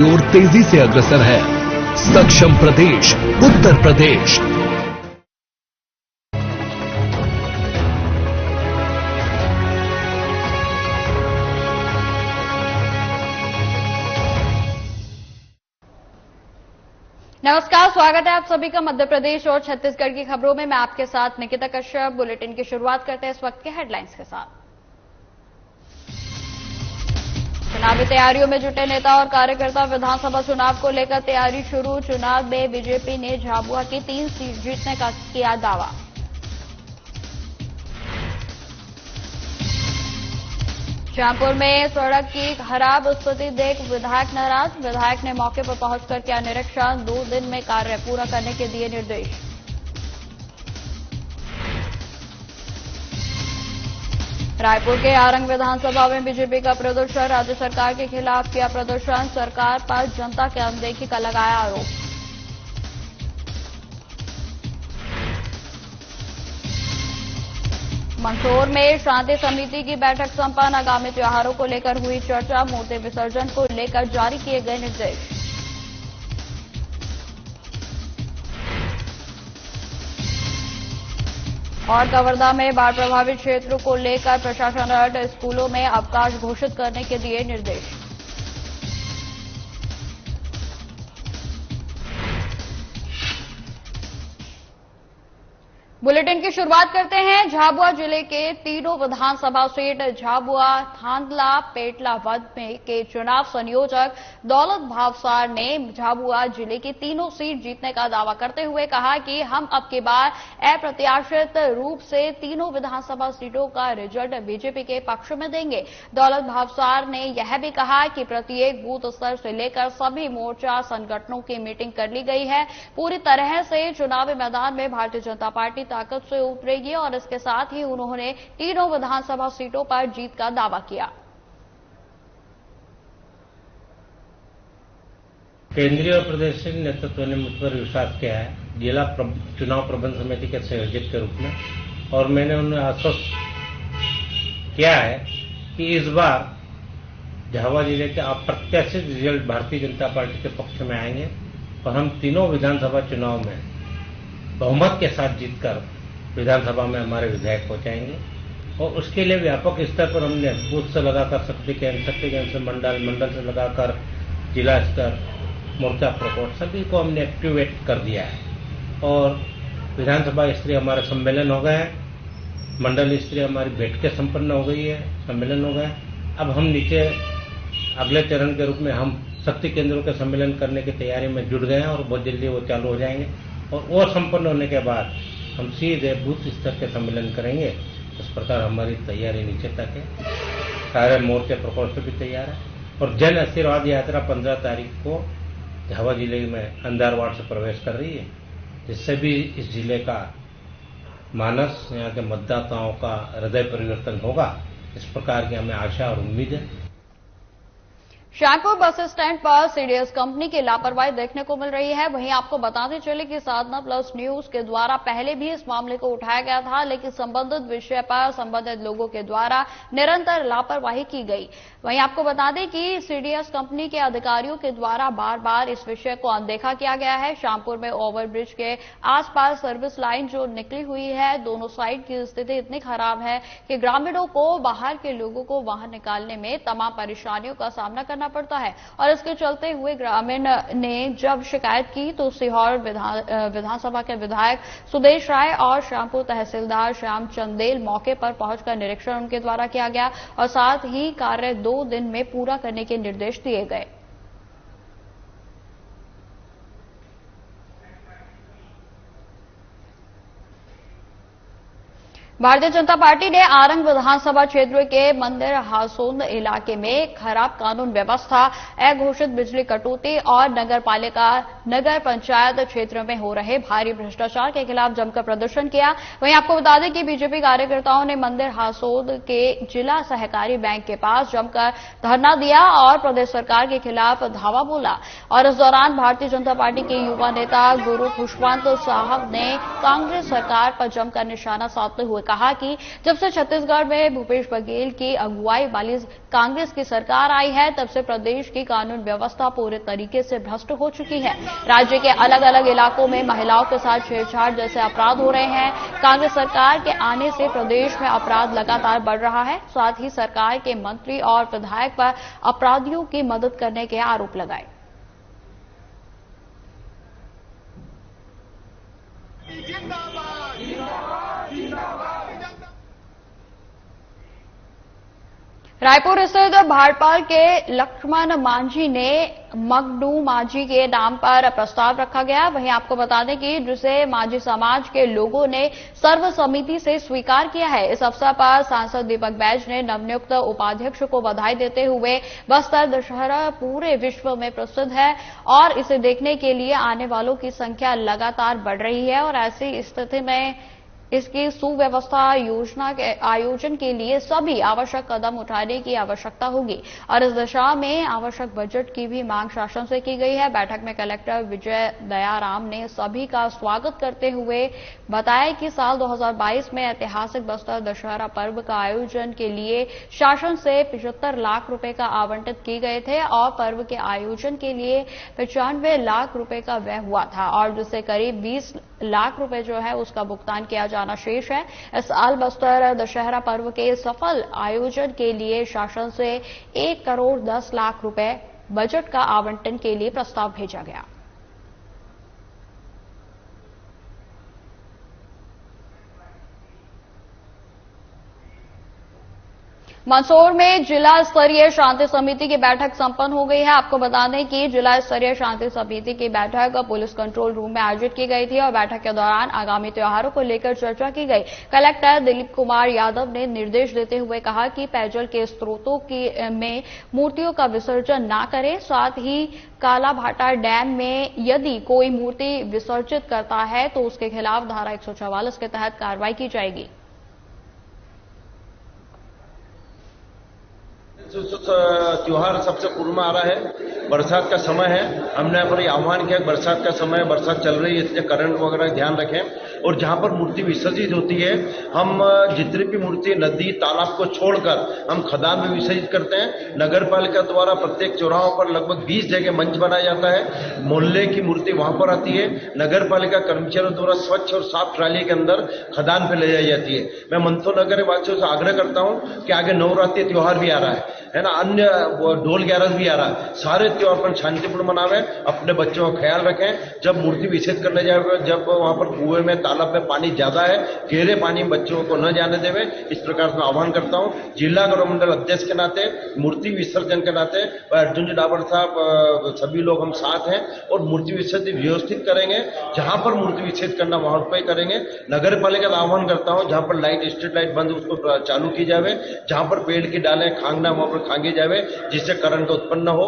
और तेजी से अग्रसर है सक्षम प्रदेश उत्तर प्रदेश। नमस्कार, स्वागत है आप सभी का मध्य प्रदेश और छत्तीसगढ़ की खबरों में। मैं आपके साथ निकिता कश्यप। बुलेटिन की शुरुआत करते हैं इस वक्त के हेडलाइंस के साथ। चुनावी तैयारियों में जुटे नेता और कार्यकर्ता। विधानसभा चुनाव को लेकर तैयारी शुरू। चुनाव में बीजेपी ने झाबुआ की 3 सीट जीतने का किया दावा। श्यामपुर में सड़क की खराब स्थिति देख विधायक नाराज। विधायक ने मौके पर पहुंचकर किया निरीक्षण। 2 दिन में कार्य पूरा करने के दिए निर्देश। रायपुर के आरंग विधानसभा में बीजेपी का प्रदर्शन। राज्य सरकार के खिलाफ किया प्रदर्शन। सरकार पर जनता की अनदेखी का लगाया आरोप। मंदसौर में शांति समिति की बैठक संपन्न। आगामी त्योहारों को लेकर हुई चर्चा। मूर्ति विसर्जन को लेकर जारी किए गए निर्देश। और कवर्धा में बाढ़ प्रभावित क्षेत्रों को लेकर प्रशासन अलर्ट। स्कूलों में अवकाश घोषित करने के दिए निर्देश। बुलेटिन की शुरुआत करते हैं झाबुआ जिले के तीनों विधानसभा सीट झाबुआ, थांदला, पेटला वध में के चुनाव संयोजक दौलत भावसार ने झाबुआ जिले की तीनों सीट जीतने का दावा करते हुए कहा कि हम अब की बार अप्रत्याशित रूप से तीनों विधानसभा सीटों का रिजल्ट बीजेपी के पक्ष में देंगे। दौलत भावसार ने यह भी कहा कि प्रत्येक बूथ स्तर से लेकर सभी मोर्चा संगठनों की मीटिंग कर ली गई है। पूरी तरह से चुनावी मैदान में भारतीय जनता पार्टी ताकत से उतरेगी और इसके साथ ही उन्होंने तीनों विधानसभा सीटों पर जीत का दावा किया। केंद्रीय और प्रदेश नेतृत्व ने मुझ पर विश्वास किया है जिला चुनाव प्रबंध समिति के संयोजक के रूप में, और मैंने उन्हें आश्वस्त किया है कि इस बार झाबुआ जिले के अप्रत्याशित रिजल्ट भारतीय जनता पार्टी के पक्ष में आएंगे और हम तीनों विधानसभा चुनाव में बहुमत के साथ जीतकर विधानसभा में हमारे विधायक पहुंचाएंगे। और उसके लिए व्यापक स्तर पर हमने बूथ से लगाकर शक्ति केंद्र से मंडल से लगाकर जिला स्तर, मोर्चा प्रकोष्ठ सभी को हमने एक्टिवेट कर दिया है। और विधानसभा स्तरीय हमारे सम्मेलन हो गए हैं, मंडल स्तरीय हमारी बैठकें संपन्न हो गई है, सम्मेलन हो गए। अब हम नीचे अगले चरण के रूप में हम शक्ति केंद्रों के सम्मेलन करने की तैयारी में जुट गए हैं और बहुत जल्दी वो चालू हो जाएंगे। और वो संपन्न होने के बाद हम सीधे बूथ स्तर के सम्मेलन करेंगे। इस प्रकार हमारी तैयारी नीचे तक है, सारे मोर्चे प्रकोष्ठ भी तैयार है। और जन आशीर्वाद यात्रा 15 तारीख को झाबुआ जिले में अंधार वार्ड से प्रवेश कर रही है, जिससे भी इस जिले का मानस, यहाँ के मतदाताओं का हृदय परिवर्तन होगा। इस प्रकार की हमें आशा और उम्मीद है। श्यामपुर बस स्टैंड पर सीडीएस कंपनी की लापरवाही देखने को मिल रही है। वहीं आपको बताते चले कि साधना प्लस न्यूज के द्वारा पहले भी इस मामले को उठाया गया था, लेकिन संबंधित विषय पर संबंधित लोगों के द्वारा निरंतर लापरवाही की गई। वहीं आपको बता दें कि सीडीएस कंपनी के अधिकारियों के द्वारा बार बार इस विषय को अनदेखा किया गया है। श्यामपुर में ओवरब्रिज के आसपास सर्विस लाइन जो निकली हुई है, दोनों साइड की स्थिति इतनी खराब है कि ग्रामीणों को, बाहर के लोगों को वहां निकालने में तमाम परेशानियों का सामना करना पड़ता है। और इसके चलते हुए ग्रामीण ने जब शिकायत की तो सीहोर विधानसभा के विधायक सुदेश राय और श्यामपुर तहसीलदार श्याम चंदेल मौके पर पहुंचकर निरीक्षण उनके द्वारा किया गया और साथ ही कार्य 2 दिन में पूरा करने के निर्देश दिए गए। भारतीय जनता पार्टी ने आरंग विधानसभा क्षेत्र के मंदिर हासोंद इलाके में खराब कानून व्यवस्था, अघोषित बिजली कटौती और नगर पंचायत क्षेत्र में हो रहे भारी भ्रष्टाचार के खिलाफ जमकर प्रदर्शन किया। वहीं आपको बता दें कि बीजेपी कार्यकर्ताओं ने मंदिर हासोंद के जिला सहकारी बैंक के पास जमकर धरना दिया और प्रदेश सरकार के खिलाफ धावा बोला। और इस दौरान भारतीय जनता पार्टी के युवा नेता गुरु खुशवंत साहब ने कांग्रेस सरकार पर जमकर निशाना साधते हुए कहा कि जब से छत्तीसगढ़ में भूपेश बघेल की अगुवाई वाली कांग्रेस की सरकार आई है, तब से प्रदेश की कानून व्यवस्था पूरे तरीके से भ्रष्ट हो चुकी है। राज्य के अलग अलग इलाकों में महिलाओं के साथ छेड़छाड़ जैसे अपराध हो रहे हैं। कांग्रेस सरकार के आने से प्रदेश में अपराध लगातार बढ़ रहा है। साथ ही सरकार के मंत्री और विधायक पर अपराधियों की मदद करने के आरोप लगाए। रायपुर स्थित भाटपाल के लक्ष्मण मांझी ने मगडू मांझी के नाम पर प्रस्ताव रखा गया। वहीं आपको बता दें कि जिसे मांझी समाज के लोगों ने सर्वसम्मति से स्वीकार किया है। इस अवसर पर सांसद दीपक बैज ने नवनियुक्त उपाध्यक्ष को बधाई देते हुए बस्तर दशहरा पूरे विश्व में प्रसिद्ध है और इसे देखने के लिए आने वालों की संख्या लगातार बढ़ रही है और ऐसी स्थिति में इसकी सुव्यवस्था योजना के आयोजन के लिए सभी आवश्यक कदम उठाने की आवश्यकता होगी और इस दिशा में आवश्यक बजट की भी मांग शासन से की गई है। बैठक में कलेक्टर विजय दयाराम ने सभी का स्वागत करते हुए बताया कि साल 2022 में ऐतिहासिक बस्तर दशहरा पर्व का आयोजन के लिए शासन से 75 लाख रुपए का आवंटित किए गए थे और पर्व के आयोजन के लिए 95 लाख रुपए का व्यय हुआ था और जिससे करीब 20 लाख रुपए जो है उसका भुगतान किया जाना शेष है। इस साल बस्तर दशहरा पर्व के सफल आयोजन के लिए शासन से 1 करोड़ 10 लाख रुपए बजट का आवंटन के लिए प्रस्ताव भेजा गया। मंदसौर में जिला स्तरीय शांति समिति की बैठक संपन्न हो गई है। आपको बता दें कि जिला स्तरीय शांति समिति की बैठक पुलिस कंट्रोल रूम में आयोजित की गई थी और बैठक के दौरान आगामी त्योहारों को लेकर चर्चा की गई। कलेक्टर दिलीप कुमार यादव ने निर्देश देते हुए कहा कि पेयजल के स्रोतों में मूर्तियों का विसर्जन न करें। साथ ही कालाभाटा डैम में यदि कोई मूर्ति विसर्जित करता है तो उसके खिलाफ धारा 144 के तहत कार्रवाई की जाएगी। त्योहार सबसे पूर्व में आ रहा है, बरसात का समय है। हमने यहाँ पर आह्वान किया, बरसात का समय, बरसात चल रही है इसलिए करंट वगैरह ध्यान रखें और जहां पर मूर्ति विसर्जित होती है हम जितनी भी मूर्ति नदी तालाब को छोड़कर हम खदान में विसर्जित करते हैं। नगर पालिका द्वारा प्रत्येक चौराहों पर लगभग 20 जगह मंच बनाया जाता है। मोहल्ले की मूर्ति वहां पर आती है। नगर पालिका कर्मचारियों द्वारा स्वच्छ और साफ ट्राली के अंदर खदान पे ले जाई जाती है। मैं मंदसौर नगर वासियों से आग्रह करता हूं कि आगे नवरात्रि त्योहार भी आ रहा है ना, अन्य ढोल ग्यारस भी आ रहा है। सारे त्योहार पर शांतिपूर्ण मनावे, अपने बच्चों का ख्याल रखें। जब मूर्ति विसर्जित करने जाए, जब वहां पर कुएं में तालाब में पानी ज्यादा है, गहरे पानी में बच्चों को न जाने देवे, इस प्रकार से आह्वान करता हूं। जिला गौरव मंडल अध्यक्ष के नाते, मूर्ति विसर्जन के नाते अर्जुन जी डाबर साहब सभी लोग हम साथ हैं और मूर्ति विसर्जन व्यवस्थित करेंगे। जहां पर मूर्ति विसर्जित करना वहां पर करेंगे। नगर पालिका का आह्वान करता हूं, जहां पर लाइट स्ट्रीट लाइट बंद उसको चालू की जावे, जहां पर पेड़ की डालें खांगना वहां पर खांगी जावे जिससे करंट उत्पन्न हो।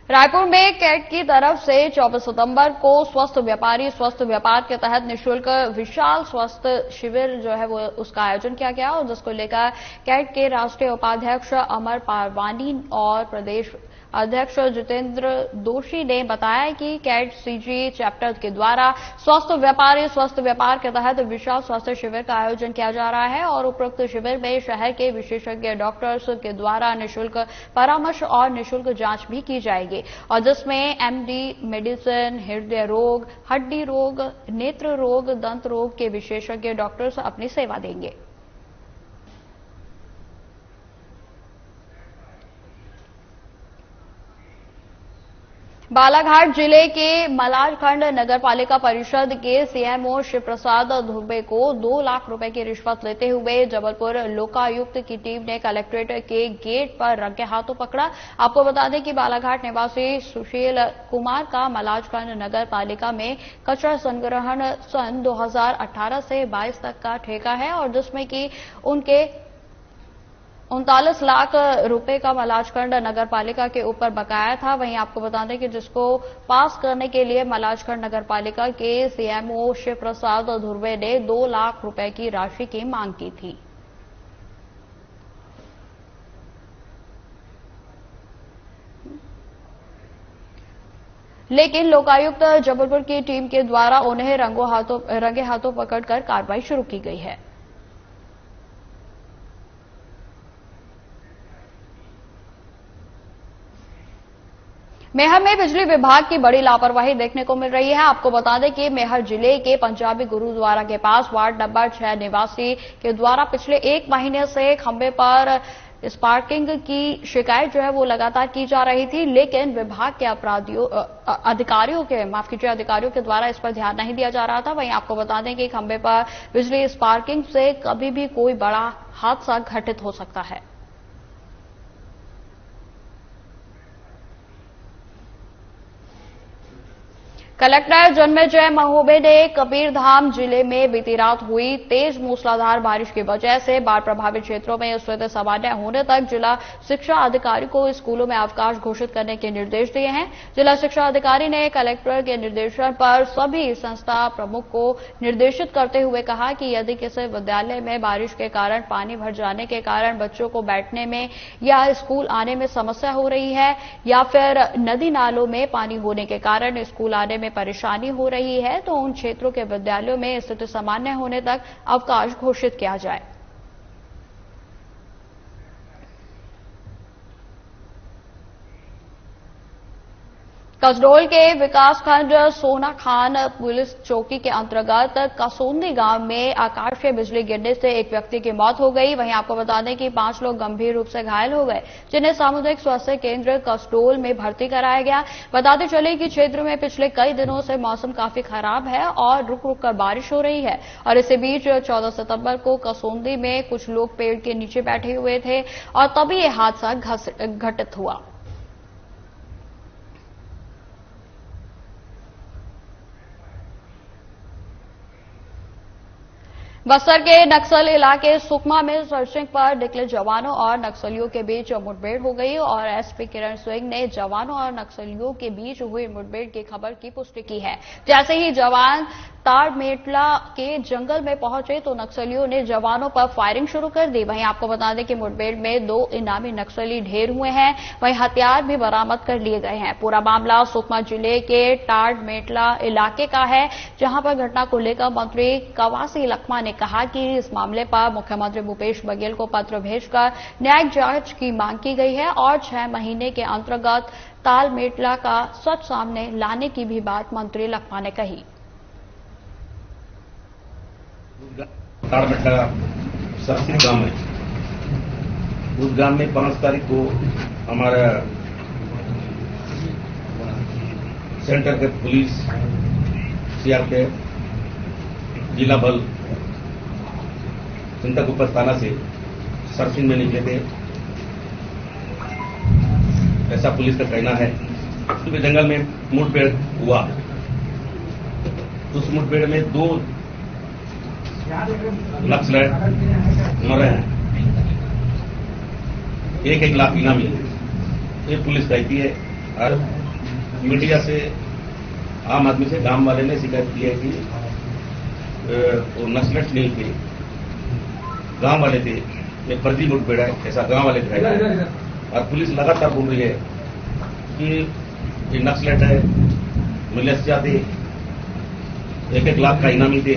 रायपुर में कैट की तरफ से 24 सितंबर को स्वस्थ व्यापार के तहत निःशुल्क विशाल स्वास्थ्य शिविर जो है वो उसका आयोजन किया गया और जिसको लेकर कैट के राष्ट्रीय उपाध्यक्ष अमर पारवानी और प्रदेश अध्यक्ष जितेंद्र दोषी ने बताया कि कैट सीजी चैप्टर के द्वारा स्वस्थ व्यापार के तहत विशाल स्वास्थ्य शिविर का आयोजन किया जा रहा है और उपरोक्त शिविर में शहर के विशेषज्ञ डॉक्टर्स के द्वारा निःशुल्क परामर्श और निःशुल्क जांच भी की जाएगी और जिसमें एमडी मेडिसिन, हृदय रोग, हड्डी रोग, नेत्र रोग, दंत रोग के विशेषज्ञ डॉक्टर्स अपनी सेवा देंगे। बालाघाट जिले के मलारखंड नगर पालिका परिषद के सीएमओ शिव प्रसाद धुर्वे को 2 लाख रुपए की रिश्वत लेते हुए जबलपुर लोकायुक्त की टीम ने कलेक्ट्रेट के गेट पर रंगे हाथों पकड़ा। आपको बता दें कि बालाघाट निवासी सुशील कुमार का मलारखंड नगर पालिका में कचरा संग्रहण सन 2018 से 22 तक का ठेका है और जिसमें कि उनके 39 लाख रुपए का मलारखंड नगर पालिका के ऊपर बकाया था। वहीं आपको बता दें कि जिसको पास करने के लिए मलारखंड नगर पालिका के सीएमओ शिव प्रसाद धुर्वे ने 2 लाख रुपए की राशि की मांग की थी। लेकिन लोकायुक्त जबलपुर की टीम के द्वारा उन्हें रंगे हाथों पकड़कर कार्रवाई शुरू की गई है। मेहर में बिजली विभाग की बड़ी लापरवाही देखने को मिल रही है। आपको बता दें कि मेहर जिले के पंजाबी गुरुद्वारा के पास वार्ड नंबर 6 निवासी के द्वारा पिछले 1 महीने से खंभे पर स्पार्किंग की शिकायत जो है वो लगातार की जा रही थी, लेकिन विभाग के अधिकारियों के द्वारा इस पर ध्यान नहीं दिया जा रहा था। वहीं आपको बता दें कि खंभे पर बिजली स्पार्किंग से कभी भी कोई बड़ा हादसा घटित हो सकता है। कलेक्टर जन्मेजय महोबे ने कबीरधाम जिले में बीती रात हुई तेज मूसलाधार बारिश की वजह से बाढ़ प्रभावित क्षेत्रों में स्थिति सामान्य होने तक जिला शिक्षा अधिकारी को स्कूलों में अवकाश घोषित करने के निर्देश दिए हैं। जिला शिक्षा अधिकारी ने कलेक्टर के निर्देशन पर सभी संस्था प्रमुख को निर्देशित करते हुए कहा कि यदि किसी विद्यालय में बारिश के कारण पानी भर जाने के कारण बच्चों को बैठने में या स्कूल आने में समस्या हो रही है या फिर नदी नालों में पानी होने के कारण स्कूल आने में परेशानी हो रही है, तो उन क्षेत्रों के विद्यालयों में स्थिति सामान्य होने तक अवकाश घोषित किया जाए। कसडोल के विकासखंड सोना खान पुलिस चौकी के अंतर्गत कसोंदी गांव में आकाशीय बिजली गिरने से एक व्यक्ति की मौत हो गई। वहीं आपको बता दें कि 5 लोग गंभीर रूप से घायल हो गए, जिन्हें सामुदायिक स्वास्थ्य केंद्र कसडोल में भर्ती कराया गया। बताते चले कि क्षेत्र में पिछले कई दिनों से मौसम काफी खराब है और रुक रुक कर बारिश हो रही है और इसी बीच 14 सितंबर को कसोंदी में कुछ लोग पेड़ के नीचे बैठे हुए थे और तभी यह हादसा घटित हुआ। बस्तर के नक्सल इलाके सुकमा में सर्चिंग पर निकले जवानों और नक्सलियों के बीच मुठभेड़ हो गई और एसपी किरण सिंह ने जवानों और नक्सलियों के बीच हुई मुठभेड़ की खबर की पुष्टि की है। जैसे ही जवान ताड़मेटला के जंगल में पहुंचे तो नक्सलियों ने जवानों पर फायरिंग शुरू कर दी। वहीं आपको बता दें कि मुठभेड़ में 2 इनामी नक्सली ढेर हुए हैं, वहीं हथियार भी बरामद कर लिए गए हैं। पूरा मामला सुकमा जिले के ताड़मेटला इलाके का है, जहां पर घटना को लेकर मंत्री कवासी लखमा ने कहा कि इस मामले पर मुख्यमंत्री भूपेश बघेल को पत्र भेजकर न्यायिक जांच की मांग की गई है और 6 महीने के अंतर्गत तालमेटला का सच सामने लाने की भी बात मंत्री लखमा ने कही। ताड़मेटला सरसिंग गांव में, उस गांव में 5 तारीख को हमारा सेंटर के पुलिस, सीआरपीएफ, जिला बल चिंतागुप्ता थाना से सर्चिंग में निकले थे, ऐसा पुलिस का कहना है। जंगल में मुठभेड़ हुआ, उस मुठभेड़ में 2 नक्सली मरे हैं, 1-1 लाख इनामी। ये पुलिस कहती है और मीडिया से, आम आदमी से गांव वाले ने शिकायत की है कि वो नक्सलेट नहीं थे, गांव वाले थे, ये फर्जी मुठभेड़ है, ऐसा गांव वाले कह रहे हैं। और पुलिस लगातार बोल रही है कि ये नक्सलेट है, मिलिशिया थे, 1-1 लाख का इनामी थे।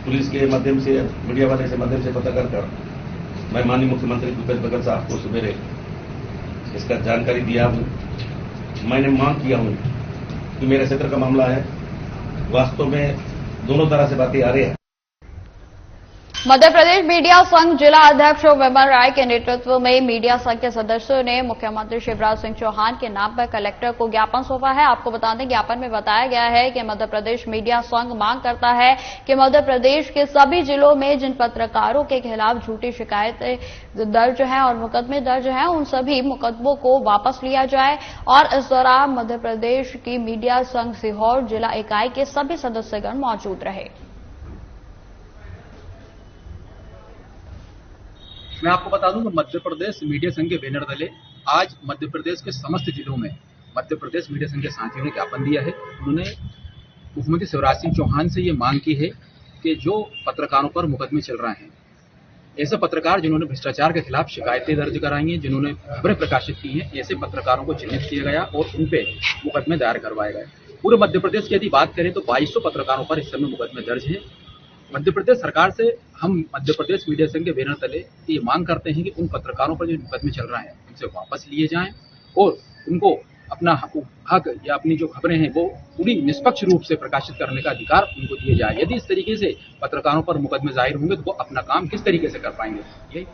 पुलिस के माध्यम से, मीडिया वाले से माध्यम से पता कर मैं माननीय मुख्यमंत्री भूपेश बघेल साहब को सवेरे इसका जानकारी दिया हूं। मैंने मांग किया हूं कि मेरे क्षेत्र का मामला है, वास्तव में दोनों तरह से बातें आ रही है। मध्य प्रदेश मीडिया संघ जिला अध्यक्ष विमल राय के नेतृत्व में मीडिया संघ के सदस्यों ने मुख्यमंत्री शिवराज सिंह चौहान के नाम पर कलेक्टर को ज्ञापन सौंपा है। आपको बता दें, ज्ञापन में बताया गया है कि मध्य प्रदेश मीडिया संघ मांग करता है कि मध्य प्रदेश के सभी जिलों में जिन पत्रकारों के खिलाफ झूठी शिकायतें दर्ज हैं और मुकदमे दर्ज हैं, उन सभी मुकदमों को वापस लिया जाए और इस दौरान मध्य प्रदेश की मीडिया संघ सीहोर जिला इकाई के सभी सदस्यगण मौजूद रहे। मैं आपको बता दूं कि मध्य प्रदेश मीडिया संघ के बैनर तले आज मध्य प्रदेश के समस्त जिलों में मध्य प्रदेश मीडिया संघ के साथियों ने ज्ञापन दिया है। उन्होंने मुख्यमंत्री शिवराज सिंह चौहान से ये मांग की है कि जो पत्रकारों पर मुकदमे चल रहे हैं ऐसे पत्रकार जिन्होंने भ्रष्टाचार के खिलाफ शिकायतें दर्ज कराई हैं, जिन्होंने खबरें प्रकाशित की हैं, ऐसे पत्रकारों को चिन्हित किया गया और उन पे मुकदमे दायर करवाए गए। पूरे मध्य प्रदेश की यदि बात करें तो 2200 पत्रकारों पर इस समय मुकदमे दर्ज है। मध्य प्रदेश सरकार से हम मध्य प्रदेश मीडिया संघ के बैनर तले ये मांग करते हैं कि उन पत्रकारों पर जो मुकदमे चल रहे हैं उनसे वापस लिए जाएं और उनको अपना हक या अपनी जो खबरें हैं वो पूरी निष्पक्ष रूप से प्रकाशित करने का अधिकार उनको दिए जाए। यदि इस तरीके से पत्रकारों पर मुकदमे जाहिर होंगे तो वो अपना काम किस तरीके से कर पाएंगे। यही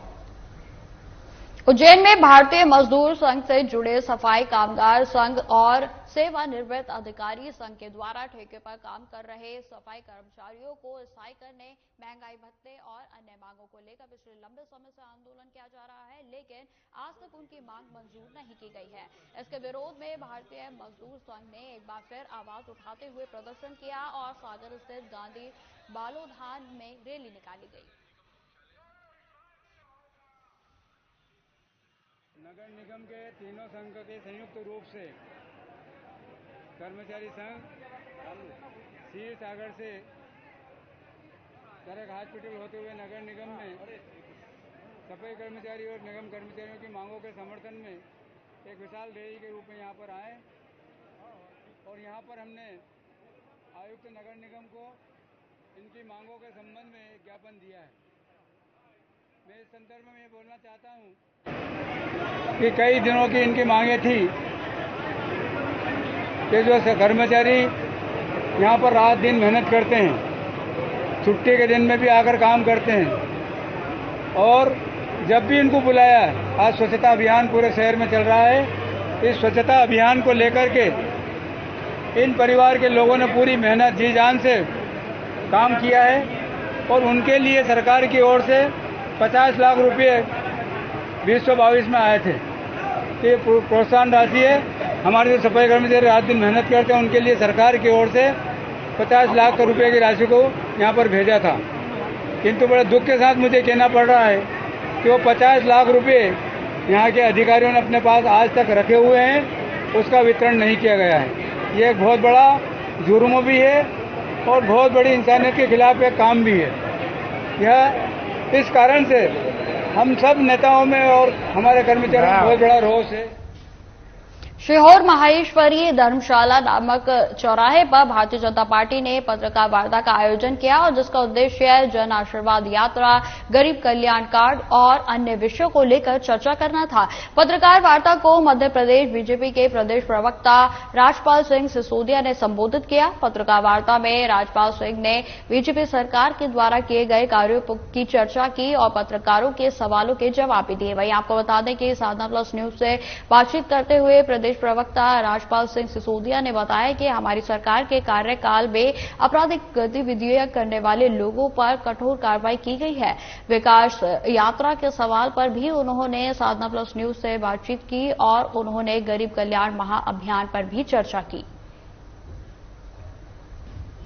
उज्जैन में भारतीय मजदूर संघ से जुड़े सफाई कामगार संघ और सेवानिवृत्त अधिकारी संघ के द्वारा ठेके पर काम कर रहे सफाई कर्मचारियों को स्थायी करने, महंगाई भत्ते और अन्य मांगों को लेकर पिछले लंबे समय से आंदोलन किया जा रहा है, लेकिन आज तक उनकी मांग मंजूर नहीं की गई है। इसके विरोध में भारतीय मजदूर संघ ने एक बार फिर आवाज उठाते हुए प्रदर्शन किया और सागर स्थित गांधी बालोधान में रैली निकाली गई। नगर निगम के तीनों संघ के संयुक्त रूप से कर्मचारी संघ शीर सागर से सड़क हॉस्पिटल होते हुए नगर निगम में सफाई कर्मचारी और निगम कर्मचारियों की मांगों के समर्थन में एक विशाल रैली के रूप में यहाँ पर आए और यहाँ पर हमने आयुक्त नगर निगम को इनकी मांगों के संबंध में एक ज्ञापन दिया है। मैं इस संदर्भ में ये बोलना चाहता हूँ कि कई दिनों की इनकी मांगे थी कि जो कर्मचारी यहाँ पर रात दिन मेहनत करते हैं, छुट्टी के दिन में भी आकर काम करते हैं और जब भी इनको बुलाया, आज स्वच्छता अभियान पूरे शहर में चल रहा है। इस स्वच्छता अभियान को लेकर के इन परिवार के लोगों ने पूरी मेहनत जी जान से काम किया है और उनके लिए सरकार की ओर से 50 लाख रुपये 2022 में आए थे। ये प्रोत्साहन राशि है। हमारे जो सफाई कर्मचारी रात दिन मेहनत करते हैं उनके लिए सरकार की ओर से 50 लाख रुपए की राशि को यहाँ पर भेजा था, किंतु बड़े दुख के साथ मुझे कहना पड़ रहा है कि वो 50 लाख रुपए यहाँ के अधिकारियों ने अपने पास आज तक रखे हुए हैं, उसका वितरण नहीं किया गया है। ये एक बहुत बड़ा जुर्म भी है और बहुत बड़ी इंसानियत के खिलाफ एक काम भी है। यह इस कारण से हम सब नेताओं में और हमारे कर्मचारियों में बहुत बड़ा रोष है। सीहोर माहेश्वरी धर्मशाला नामक चौराहे पर भारतीय जनता पार्टी ने पत्रकार वार्ता का आयोजन किया और जिसका उद्देश्य जन आशीर्वाद यात्रा, गरीब कल्याण कार्ड और अन्य विषयों को लेकर चर्चा करना था। पत्रकार वार्ता को मध्य प्रदेश बीजेपी के प्रदेश प्रवक्ता राजपाल सिंह सिसोदिया ने संबोधित किया। पत्रकार वार्ता में राजपाल सिंह ने बीजेपी सरकार के द्वारा किए गए कार्यों की चर्चा की और पत्रकारों के सवालों के जवाब भी दिए। वहीं आपको बता दें कि साधना प्लस न्यूज से बातचीत करते हुए प्रदेश प्रवक्ता राजपाल सिंह सिसोदिया ने बताया कि हमारी सरकार के कार्यकाल में आपराधिक गतिविधियां करने वाले लोगों पर कठोर कार्रवाई की गई है। विकास यात्रा के सवाल पर भी उन्होंने साधना प्लस न्यूज से बातचीत की और उन्होंने गरीब कल्याण महाअभियान पर भी चर्चा की।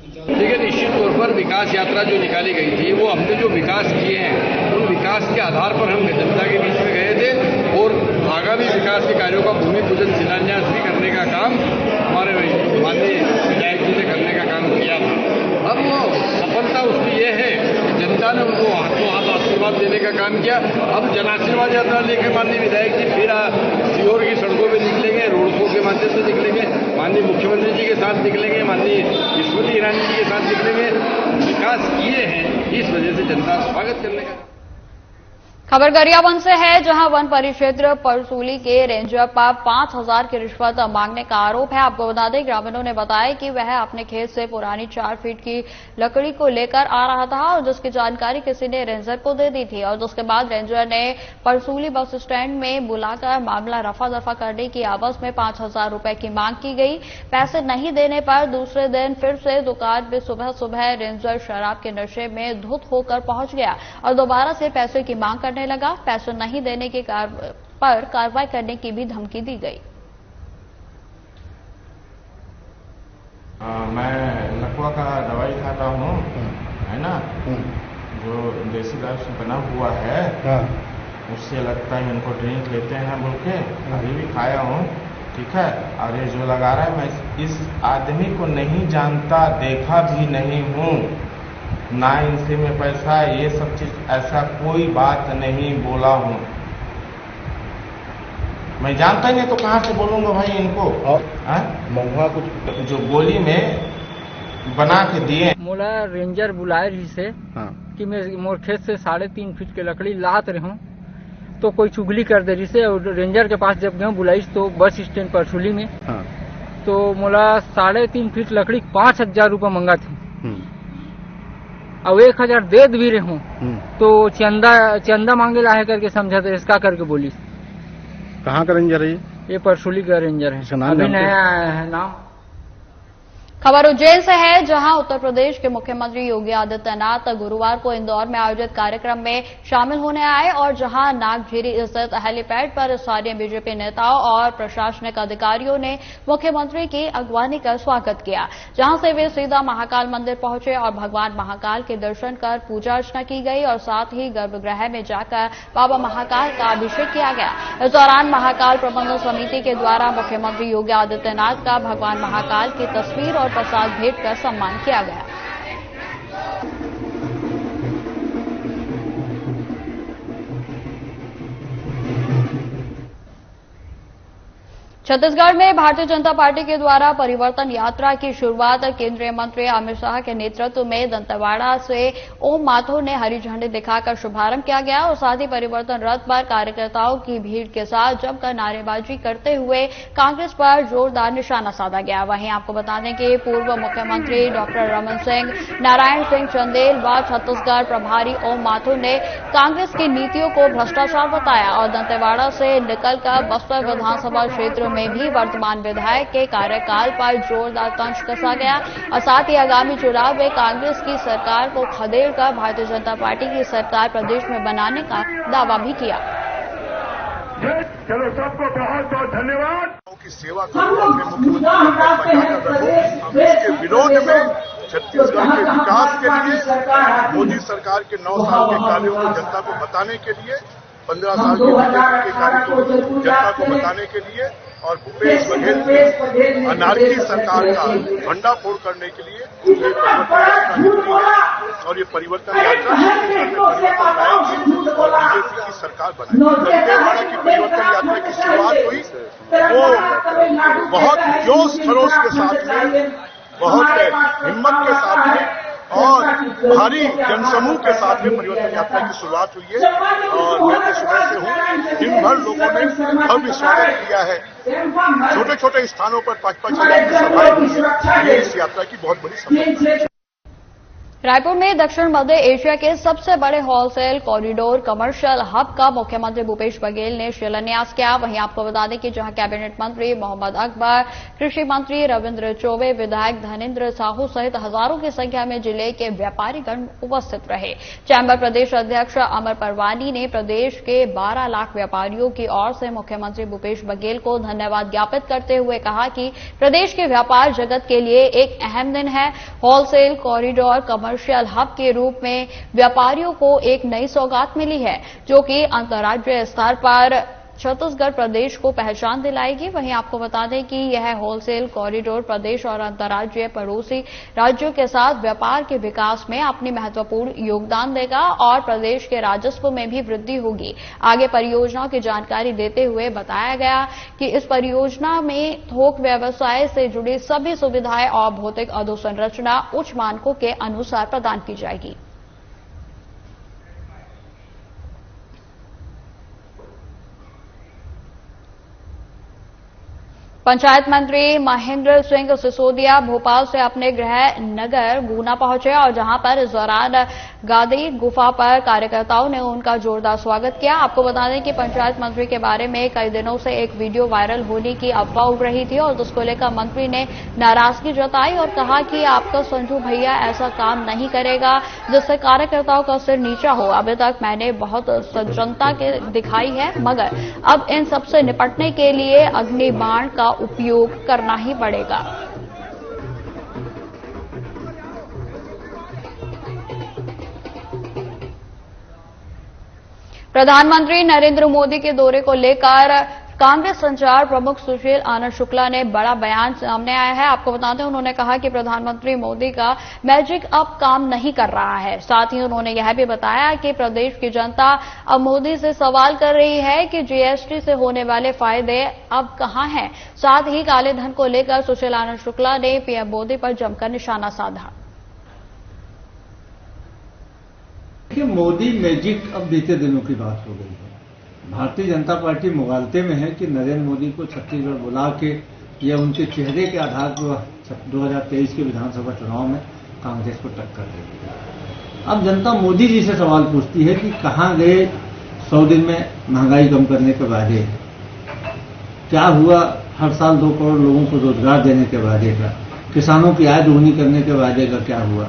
देखिए, निश्चित तौर पर विकास यात्रा जो निकाली गई थी वो हमने जो विकास किए हैं उन विकास के आधार पर हम जनता के बीच में गए थे और आगामी विकास के कार्यों का भूमि पूजन शिलान्यास भी करने का काम हमारे माननीय विधायक जी ने करने का काम किया था। अब वो सफलता उसकी ये है कि जनता ने उनको हाथों हाथ आशीर्वाद देने का काम किया। अब जन आशीर्वाद यात्रा लेकर माननीय विधायक जी फिर सीहोर की सड़कों पर निकलेंगे, रोड शो के माध्यम से निकलेंगे, माननीय मुख्यमंत्री जी के साथ निकलेंगे, माननीय स्मृति ईरानी जी के साथ निकलेंगे। विकास किए हैं, इस वजह से जनता स्वागत करने का। खबर गरियाबंद से है, जहां वन परिक्षेत्र परसूली के रेंजर पर 5,000 की रिश्वत मांगने का आरोप है। आपको बता दें, ग्रामीणों ने बताया कि वह अपने खेत से पुरानी 4 फीट की लकड़ी को लेकर आ रहा था और जिसकी जानकारी किसी ने रेंजर को दे दी थी और जिसके बाद रेंजर ने परसूली बस स्टैंड में बुलाकर मामला रफा दफा करने की आवाज में 5,000 रुपए की मांग की गई। पैसे नहीं देने पर दूसरे दिन फिर से दुकान में सुबह सुबह रेंजर शराब के नशे में धुत होकर पहुंच गया और दोबारा से पैसे की मांग करने लगा। पैसे नहीं देने के पर कार्रवाई करने की भी धमकी दी गई। मैं लकवा का दवाई खाता हूँ, है ना, जो देसी दवाई से बना हुआ है, उससे लगता है इनको ड्रिंक लेते हैं बोल के अभी भी खाया हूँ, ठीक है। और ये जो लगा रहा है, मैं इस आदमी को नहीं जानता, देखा भी नहीं हूँ, ना इनसे मैं पैसा ये सब चीज ऐसा कोई बात नहीं बोला हूँ। मैं जानता ही नहीं तो कहाँ से बोलूंगा भाई इनको। महुआ कुछ जो गोली में बना के दिए। मोला रेंजर बुलाए रही से कि मैं मोर खेत से 3.5 फीट के लकड़ी लात रही हूँ, तो कोई चुगली कर दे रही से। और रेंजर के पास जब गए बुलाइश तो बस स्टैंड परसुली में, तो मोला 3.5 फीट लकड़ी 5,000 रुपये मंगा थी और 1,000 दे भी रहे हूँ। तो चंदा मांगे ला है करके समझा तो इसका करके बोली। कहाँ का रेंजर है ये परसुली का रेंजर है, अभी नया आया है नाम। खबर उज्जैन से है, जहां उत्तर प्रदेश के मुख्यमंत्री योगी आदित्यनाथ गुरुवार को इंदौर में आयोजित कार्यक्रम में शामिल होने आए और जहां नागझीरी स्थित हेलीपैड पर स्थानीय बीजेपी नेताओं और प्रशासनिक अधिकारियों ने मुख्यमंत्री की अगवानी कर स्वागत किया, जहां से वे सीधा महाकाल मंदिर पहुंचे और भगवान महाकाल के दर्शन कर पूजा अर्चना की गई और साथ ही गर्भगृह में जाकर बाबा महाकाल का अभिषेक किया गया। इस दौरान महाकाल प्रबंधन समिति के द्वारा मुख्यमंत्री योगी आदित्यनाथ का भगवान महाकाल की तस्वीर और प्रसाद भेंट कर सम्मान किया गया। छत्तीसगढ़ में भारतीय जनता पार्टी के द्वारा परिवर्तन यात्रा की शुरुआत केंद्रीय मंत्री अमित शाह के नेतृत्व में दंतेवाड़ा से ओम माथुर ने हरी झंडी दिखाकर शुभारंभ किया गया और साथ ही परिवर्तन रथ पर कार्यकर्ताओं की भीड़ के साथ जमकर नारेबाजी करते हुए कांग्रेस पर जोरदार निशाना साधा गया। वहीं आपको बता दें कि पूर्व मुख्यमंत्री डॉक्टर रमन सिंह, नारायण सिंह चंदेल व छत्तीसगढ़ प्रभारी ओम माथुर ने कांग्रेस की नीतियों को भ्रष्टाचार बताया और दंतेवाड़ा से निकलकर बस्तर विधानसभा क्षेत्र में भी वर्तमान विधायक के कार्यकाल पर जोरदार तंज कसा गया और साथ ही आगामी चुनाव में कांग्रेस की सरकार को खदेड़कर भारतीय जनता पार्टी की सरकार प्रदेश में बनाने का दावा भी किया। चलो सबको बहुत बहुत धन्यवाद। की सेवा करो, अपने मुख्यमंत्री इसके विरोध में छत्तीसगढ़ के विकास के लिए, मोदी सरकार के 9 साल के कार्यों को जनता को बताने के लिए, 15 साल के बीजेपी के कार्यों को जनता को बताने के लिए और भूपेश बघेल की अनारकी सरकार का भंडाफोड़ करने के लिए ये परिवर्तन यात्रा निकली है और ये परिवर्तन यात्रा परिवर्तन लाएगी और बीजेपी की सरकार बनाएगी। दंतेवाड़ा की परिवर्तन यात्रा की शुरुआत हुई, वो बहुत जोश खरोश के साथ में, बहुत हिम्मत के साथ में और भारी जनसमूह के साथ में परिवर्तन यात्रा की शुरुआत हुई है और मैं तो सुबह से हूँ, दिन भर लोगों ने भव्य स्वागत किया है। छोटे छोटे स्थानों पर 5-5 हजार की सभाएं हुई। ये इस यात्रा की बहुत बड़ी सफलता है। रायपुर में दक्षिण मध्य एशिया के सबसे बड़े होलसेल कॉरिडोर कमर्शियल हब का मुख्यमंत्री भूपेश बघेल ने शिलान्यास किया। वहीं आपको बता दें कि जहां कैबिनेट मंत्री मोहम्मद अकबर, कृषि मंत्री रविंद्र चौबे, विधायक धनेन्द्र साहू सहित हजारों की संख्या में जिले के व्यापारीगण उपस्थित रहे। चैंबर प्रदेश अध्यक्ष अमर परवानी ने प्रदेश के 12 लाख व्यापारियों की ओर से मुख्यमंत्री भूपेश बघेल को धन्यवाद ज्ञापित करते हुए कहा कि प्रदेश के व्यापार जगत के लिए एक अहम दिन है। होलसेल कॉरिडोर कमर्शियल हब के रूप में व्यापारियों को एक नई सौगात मिली है, जो कि अंतर्राज्यीय स्तर पर छत्तीसगढ़ प्रदेश को पहचान दिलाएगी। वहीं आपको बता दें कि यह होलसेल कॉरिडोर प्रदेश और अंतर्राज्यीय पड़ोसी राज्यों के साथ व्यापार के विकास में अपनी महत्वपूर्ण योगदान देगा और प्रदेश के राजस्व में भी वृद्धि होगी। आगे परियोजनाओं की जानकारी देते हुए बताया गया कि इस परियोजना में थोक व्यवसाय से जुड़ी सभी सुविधाएं और भौतिक अधोसंरचना उच्च मानकों के अनुसार प्रदान की जाएगी। पंचायत मंत्री महेंद्र सिंह सिसोदिया भोपाल से अपने गृह नगर गुना पहुंचे और जहां पर इस दौरान गादी गुफा पर कार्यकर्ताओं ने उनका जोरदार स्वागत किया। आपको बता दें कि पंचायत मंत्री के बारे में कई दिनों से एक वीडियो वायरल होने की अफवाह उड़ रही थी और जिसको लेकर मंत्री ने नाराजगी जताई और कहा कि आपका संजू भैया ऐसा काम नहीं करेगा जिससे कार्यकर्ताओं का सिर नीचा हो। अभी तक मैंने बहुत सज्जनता दिखाई है, मगर अब इन सबसे निपटने के लिए अग्निबाण का उपयोग करना ही पड़ेगा। प्रधानमंत्री नरेंद्र मोदी के दौरे को लेकर कांग्रेस संचार प्रमुख सुशील आनंद शुक्ला ने बड़ा बयान सामने आया है। आपको बताते हैं उन्होंने कहा कि प्रधानमंत्री मोदी का मैजिक अब काम नहीं कर रहा है। साथ ही उन्होंने यह भी बताया कि प्रदेश की जनता अब मोदी से सवाल कर रही है कि जीएसटी से होने वाले फायदे अब कहां हैं। साथ ही काले धन को लेकर सुशील आनंद शुक्ला ने पीएम मोदी पर जमकर निशाना साधा। मोदी मैजिक अब बीते दिनों की बात हो गई है। भारतीय जनता पार्टी मुगालते में है कि नरेंद्र मोदी को छत्तीसगढ़ बुला के या उनके चेहरे के आधार पर 2023 के विधानसभा चुनाव में कांग्रेस को टक्कर देगी। अब जनता मोदी जी से सवाल पूछती है कि कहां गए 100 दिन में महंगाई कम करने के वादे, क्या हुआ हर साल 2 करोड़ लोगों को रोजगार देने के वादे का, किसानों की आय दोगुनी करने के वादे का क्या हुआ,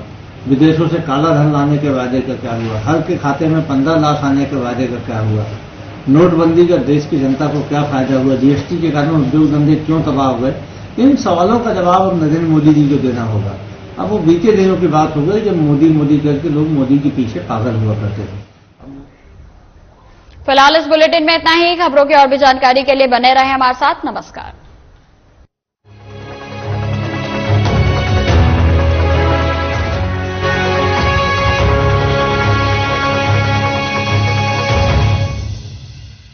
विदेशों से काला धन लाने के वादे का क्या हुआ, हर के खाते में 15 लाख आने के वादे का क्या हुआ, नोटबंदी का देश की जनता को क्या फायदा हुआ, जीएसटी के कारण उद्योग धंधे क्यों तबाह हुए। इन सवालों का जवाब अब नरेंद्र मोदी जी को देना होगा। अब वो बीते दिनों की बात हो गई जब मोदी मोदी करके लोग मोदी के पीछे पागल हुआ करते थे। फिलहाल इस बुलेटिन में इतना ही। खबरों की और भी जानकारी के लिए बने रहे हमारे साथ। नमस्कार।